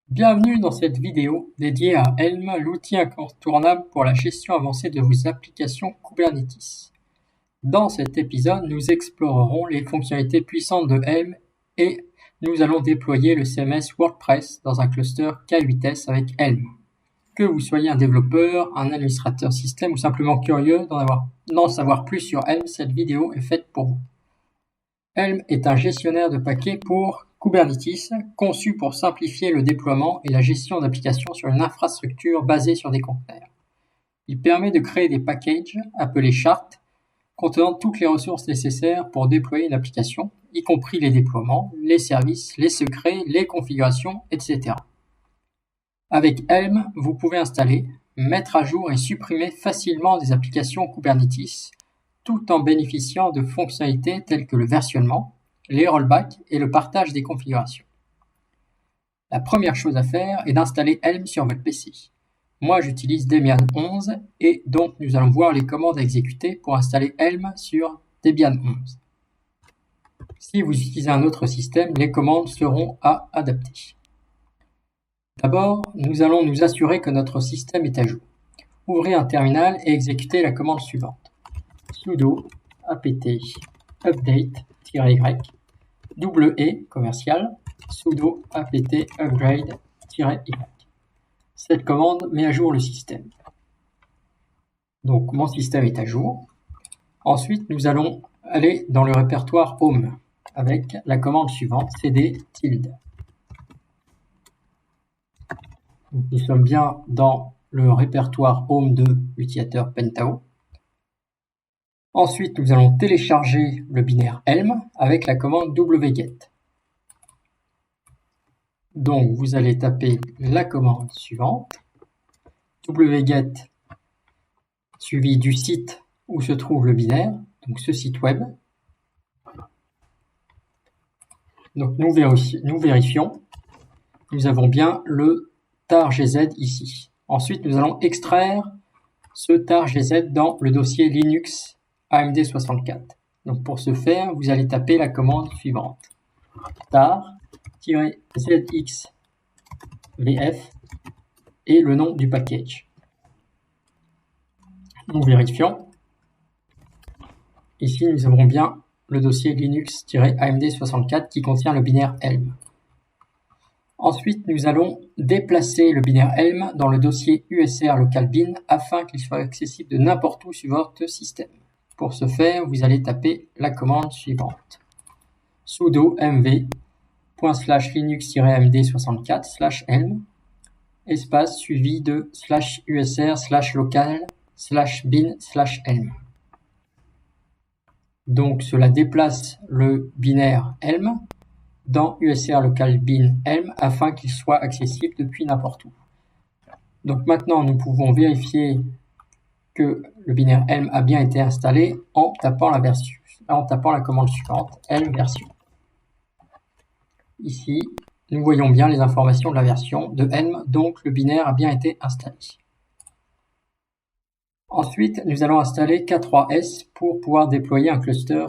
Bienvenue dans cette vidéo dédiée à Helm, l'outil incontournable pour la gestion avancée de vos applications Kubernetes. Dans cet épisode, nous explorerons les fonctionnalités puissantes de Helm et nous allons déployer le CMS WordPress dans un cluster K8s avec Helm. Que vous soyez un développeur, un administrateur système ou simplement curieux d'en savoir plus sur Helm, cette vidéo est faite pour vous. Helm est un gestionnaire de paquets pour Kubernetes, conçu pour simplifier le déploiement et la gestion d'applications sur une infrastructure basée sur des conteneurs. Il permet de créer des packages, appelés charts, contenant toutes les ressources nécessaires pour déployer une application, y compris les déploiements, les services, les secrets, les configurations, etc. Avec Helm, vous pouvez installer, mettre à jour et supprimer facilement des applications Kubernetes, tout en bénéficiant de fonctionnalités telles que le versionnement, les rollbacks et le partage des configurations. La première chose à faire est d'installer Helm sur votre PC. Moi, j'utilise Debian 11 et donc nous allons voir les commandes à exécuter pour installer Helm sur Debian 11. Si vous utilisez un autre système, les commandes seront à adapter. D'abord, nous allons nous assurer que notre système est à jour. Ouvrez un terminal et exécutez la commande suivante. Sudo apt update-y commercial sudo apt upgrade-y. Cette commande met à jour le système. Donc mon système est à jour. Ensuite, nous allons aller dans le répertoire home avec la commande suivante cd tilde. Donc, nous sommes bien dans le répertoire home de l'utilisateur Pentao. Ensuite, nous allons télécharger le binaire Helm avec la commande wget. Donc, vous allez taper la commande suivante, wget suivi du site où se trouve le binaire, donc ce site web. Donc, nous vérifions, nous avons bien le tar.gz ici. Ensuite, nous allons extraire ce tar.gz dans le dossier Linux AMD64. Donc pour ce faire, vous allez taper la commande suivante. tar-zxvf et le nom du package. Nous vérifions. Ici, nous avons bien le dossier Linux-AMD64 qui contient le binaire Helm. Ensuite, nous allons déplacer le binaire Helm dans le dossier usr local bin afin qu'il soit accessible de n'importe où sur votre système. Pour ce faire, vous allez taper la commande suivante. Sudo mv /linux-amd64/helm espace suivi de /usr/local/bin/helm. Donc cela déplace le binaire Helm dans usr local bin Helm afin qu'il soit accessible depuis n'importe où. Donc maintenant, nous pouvons vérifier que le binaire Helm a bien été installé en tapant la commande suivante, Helm version. Ici, nous voyons bien les informations de la version de Helm, donc le binaire a bien été installé. Ensuite, nous allons installer K3s pour pouvoir déployer un cluster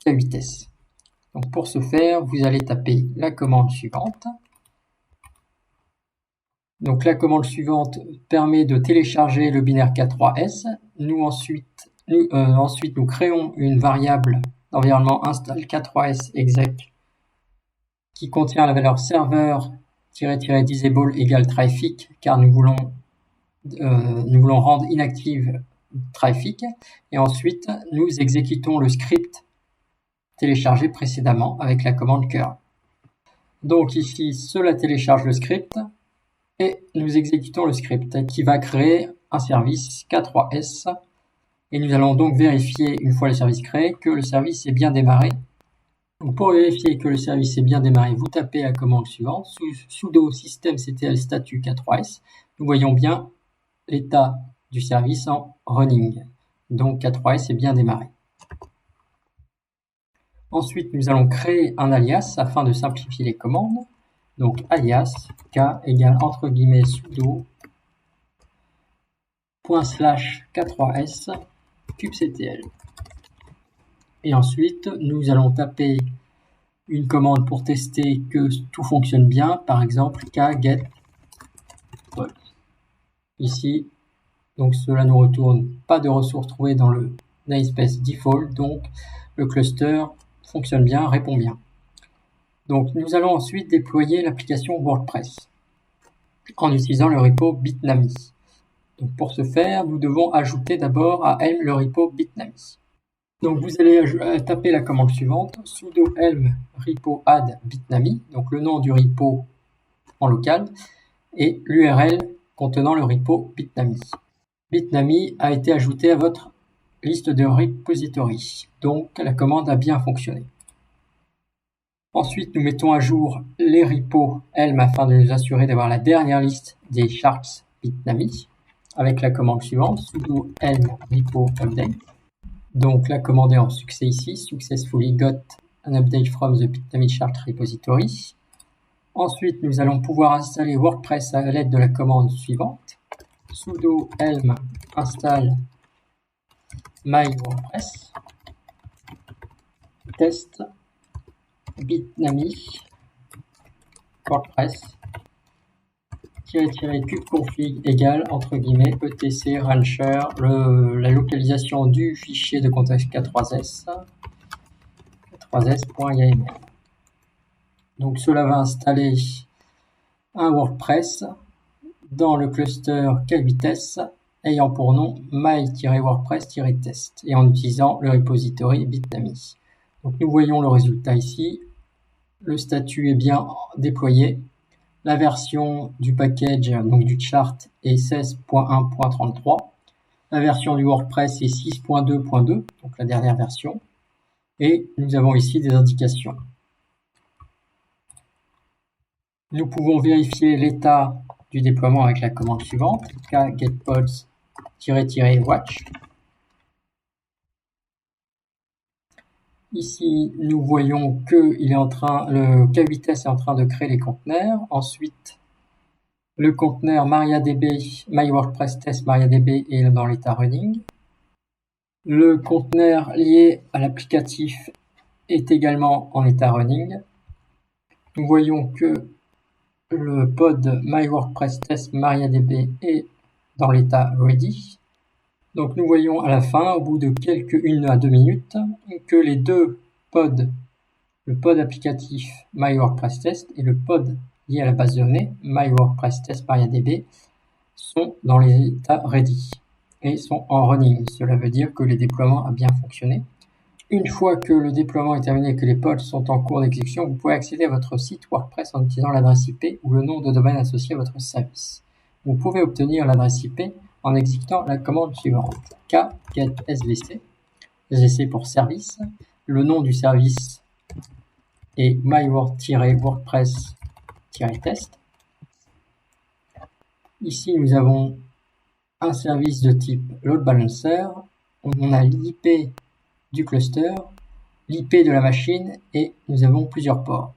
K8s. Donc pour ce faire, vous allez taper la commande suivante. Donc la commande suivante permet de télécharger le binaire K3s. Ensuite, nous créons une variable d'environnement install K3s exec qui contient la valeur serveur-disable égale traffic car nous voulons rendre inactive traffic. Et ensuite, nous exécutons le script téléchargé précédemment avec la commande curl. Donc ici, cela télécharge le script et nous exécutons le script qui va créer un service K3s et nous allons donc vérifier une fois le service créé que le service est bien démarré. Donc pour vérifier que le service est bien démarré, vous tapez la commande suivante, sudo systemctl statut K3s. Nous voyons bien l'état du service en running. Donc K3s est bien démarré. Ensuite, nous allons créer un alias afin de simplifier les commandes. Donc alias k égale entre guillemets sudo ./k3s kubectl. Et ensuite, nous allons taper une commande pour tester que tout fonctionne bien, par exemple kget pods. Ici, donc cela nous retourne pas de ressources trouvées dans le namespace default, donc le cluster fonctionne bien, répond bien. Donc nous allons ensuite déployer l'application WordPress en utilisant le repo Bitnami. Donc pour ce faire, nous devons ajouter d'abord à Helm le repo Bitnami. Donc vous allez taper la commande suivante, sudo helm repo add bitnami, donc le nom du repo en local, et l'URL contenant le repo Bitnami. Bitnami a été ajouté à votre liste de repositories, donc la commande a bien fonctionné. Ensuite, nous mettons à jour les repos Helm afin de nous assurer d'avoir la dernière liste des sharks Bitnami avec la commande suivante, sudo helm repo update. Donc la commande est en succès ici, successfully got an update from the Bitnami chart repository. Ensuite, nous allons pouvoir installer WordPress à l'aide de la commande suivante, sudo helm install my WordPress test bitnami WordPress -config égale entre guillemets etc rancher la localisation du fichier de contexte k3s.yml. Donc cela va installer un WordPress dans le cluster k8s ayant pour nom my-wordpress-test et en utilisant le repository bitnami. Donc nous voyons le résultat ici. Le statut est bien déployé. La version du package, donc du chart, est 16.1.33. La version du WordPress est 6.2.2, donc la dernière version. Et nous avons ici des indications. Nous pouvons vérifier l'état du déploiement avec la commande suivante, kgetpods-watch. Ici, nous voyons que le K8s est en train de créer les conteneurs. Ensuite, le conteneur MariaDB, MyWordPress Test MariaDB est dans l'état running. Le conteneur lié à l'applicatif est également en état running. Nous voyons que le pod MyWordPress Test MariaDB est dans l'état ready. Donc nous voyons à la fin, au bout de 1 à 2 minutes, que les deux pods, le pod applicatif MyWordPress Test et le pod lié à la base de données MyWordPress Test MariaDB, sont dans les états ready et sont en running. Cela veut dire que le déploiement a bien fonctionné. Une fois que le déploiement est terminé et que les pods sont en cours d'exécution, vous pouvez accéder à votre site WordPress en utilisant l'adresse IP ou le nom de domaine associé à votre service. Vous pouvez obtenir l'adresse IP en exécutant la commande suivante, kget-svc, svc pour service, le nom du service est myword-wordpress-test. Ici, nous avons un service de type load balancer, on a l'IP du cluster, l'IP de la machine et nous avons plusieurs ports.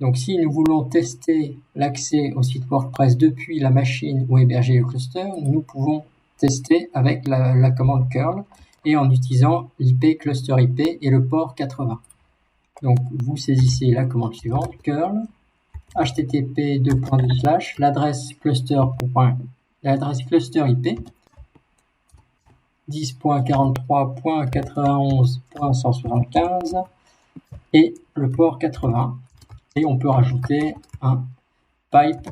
Donc si nous voulons tester l'accès au site WordPress depuis la machine où est hébergé le cluster, nous pouvons tester avec la commande curl et en utilisant l'IP cluster IP et le port 80. Donc vous saisissez la commande suivante, curl, http l'adresse cluster IP 10.43.91.175 et le port 80. Et on peut rajouter un pipe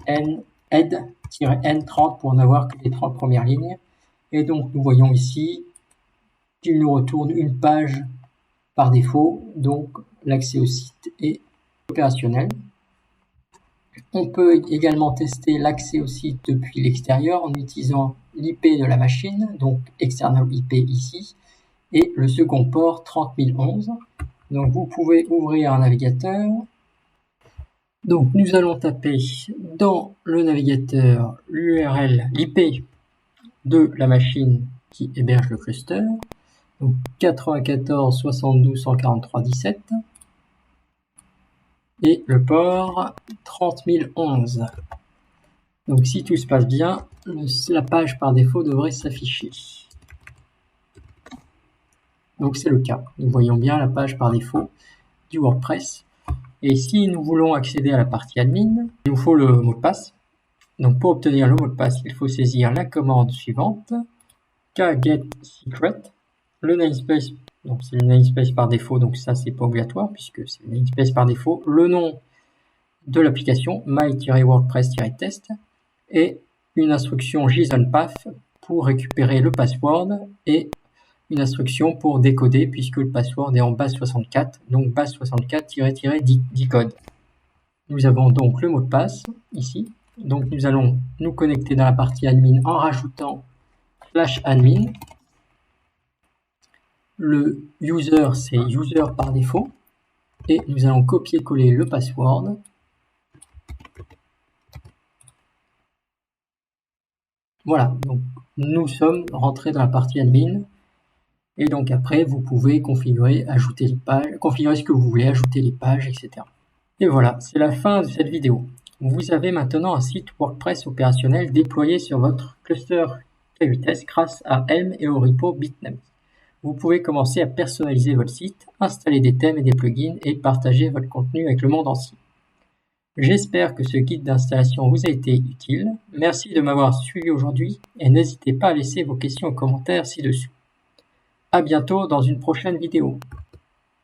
head-n30 pour n'avoir que les 30 premières lignes. Et donc nous voyons ici qu'il nous retourne une page par défaut, donc l'accès au site est opérationnel. On peut également tester l'accès au site depuis l'extérieur en utilisant l'IP de la machine, donc external IP ici, et le second port 30011. Donc vous pouvez ouvrir un navigateur. Donc nous allons taper dans le navigateur l'URL, l'IP de la machine qui héberge le cluster, donc 94 72 143 17 et le port 30011. Donc si tout se passe bien, la page par défaut devrait s'afficher. Donc c'est le cas. Nous voyons bien la page par défaut du WordPress. Et si nous voulons accéder à la partie admin, il nous faut le mot de passe. Donc pour obtenir le mot de passe, il faut saisir la commande suivante, kgetSecret. Le namespace, donc c'est le namespace par défaut, donc ça c'est pas obligatoire puisque c'est le namespace par défaut. Le nom de l'application, my-wordpress-test, et une instruction JSON-path pour récupérer le password et une instruction pour décoder puisque le password est en base 64, donc base 64-decode. Nous avons donc le mot de passe ici. Donc nous allons nous connecter dans la partie admin en rajoutant /admin. Le user c'est user par défaut et nous allons copier-coller le password. Voilà, donc nous sommes rentrés dans la partie admin. Et donc après, vous pouvez configurer, ajouter les pages, configurer ce que vous voulez, ajouter les pages, etc. Et voilà, c'est la fin de cette vidéo. Vous avez maintenant un site WordPress opérationnel déployé sur votre cluster K8s grâce à Helm et au repo Bitnami. Vous pouvez commencer à personnaliser votre site, installer des thèmes et des plugins et partager votre contenu avec le monde entier. J'espère que ce guide d'installation vous a été utile. Merci de m'avoir suivi aujourd'hui et n'hésitez pas à laisser vos questions en commentaire ci-dessous. À bientôt dans une prochaine vidéo.